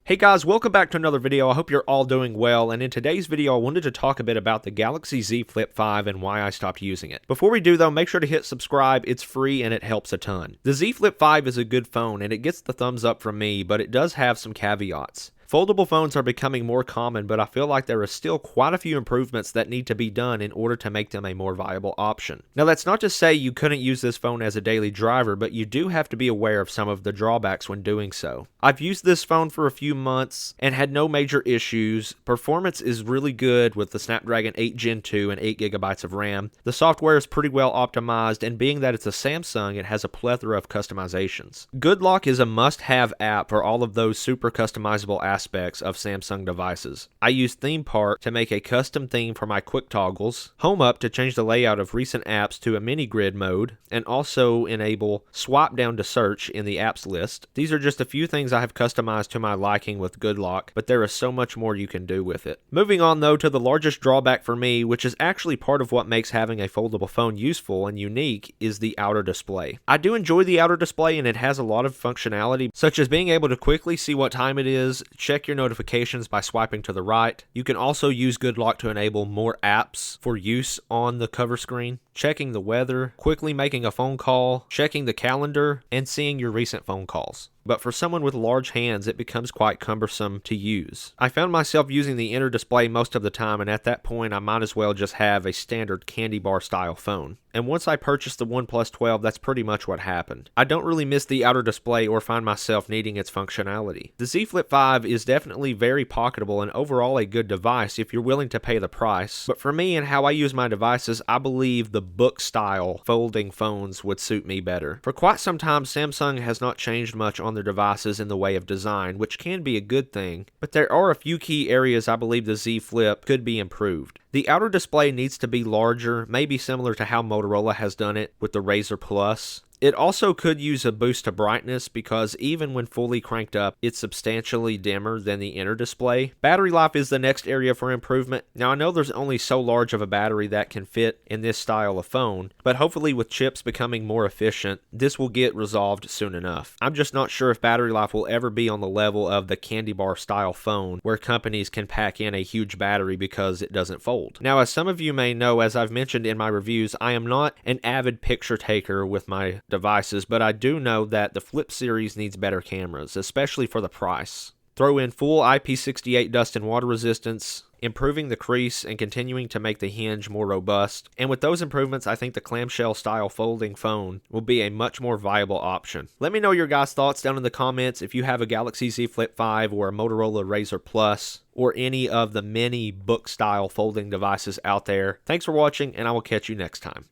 Hey guys, welcome back to another video. I hope you're all doing well, and in today's video I wanted to talk a bit about the Galaxy Z Flip5 and why I stopped using it. Before we do though, make sure to hit subscribe. It's free and it helps a ton. The Z Flip5 is a good phone and it gets the thumbs up from me, but it does have some caveats. Foldable phones are becoming more common, but I feel like there are still quite a few improvements that need to be done in order to make them a more viable option. Now that's not to say you couldn't use this phone as a daily driver, but you do have to be aware of some of the drawbacks when doing so. I've used this phone for a few months and had no major issues. Performance is really good with the Snapdragon 8 Gen 2 and 8GB of RAM. The software is pretty well optimized, and being that it's a Samsung, it has a plethora of customizations. Good Lock is a must-have app for all of those super customizable aspects of Samsung devices. I use Theme Park to make a custom theme for my quick toggles, Home Up to change the layout of recent apps to a mini grid mode, and also enable swipe down to search in the apps list. These are just a few things I have customized to my liking with Good Lock, but there is so much more you can do with it. Moving on though to the largest drawback for me, which is actually part of what makes having a foldable phone useful and unique, is the outer display. I do enjoy the outer display and it has a lot of functionality, such as being able to quickly see what time it is, check your notifications by swiping to the right. You can also use Good Lock to enable more apps for use on the cover screen, checking the weather, quickly making a phone call, checking the calendar, and seeing your recent phone calls. But for someone with large hands, it becomes quite cumbersome to use. I found myself using the inner display most of the time, and at that point I might as well just have a standard candy bar style phone. And once I purchased the OnePlus 12, that's pretty much what happened. I don't really miss the outer display or find myself needing its functionality. The Z Flip 5 is definitely very pocketable and overall a good device if you're willing to pay the price. But for me and how I use my devices, I believe the book style folding phones would suit me better. For quite some time, Samsung has not changed much on their devices in the way of design, which can be a good thing, but there are a few key areas I believe the Z Flip could be improved. The outer display needs to be larger, maybe similar to how Motorola has done it with the Razr Plus. It also could use a boost to brightness because even when fully cranked up, it's substantially dimmer than the inner display. Battery life is the next area for improvement. Now I know there's only so large of a battery that can fit in this style of phone, but hopefully with chips becoming more efficient, this will get resolved soon enough. I'm just not sure if battery life will ever be on the level of the candy bar style phone where companies can pack in a huge battery because it doesn't fold. Now as some of you may know, as I've mentioned in my reviews, I am not an avid picture taker with my devices, but I do know that the Flip series needs better cameras, especially for the price. Throw in full IP68 dust and water resistance, improving the crease and continuing to make the hinge more robust, and with those improvements I think the clamshell style folding phone will be a much more viable option. Let me know your guys' thoughts down in the comments if you have a Galaxy Z Flip 5 or a Motorola Razr Plus or any of the many book style folding devices out there. Thanks for watching and I will catch you next time.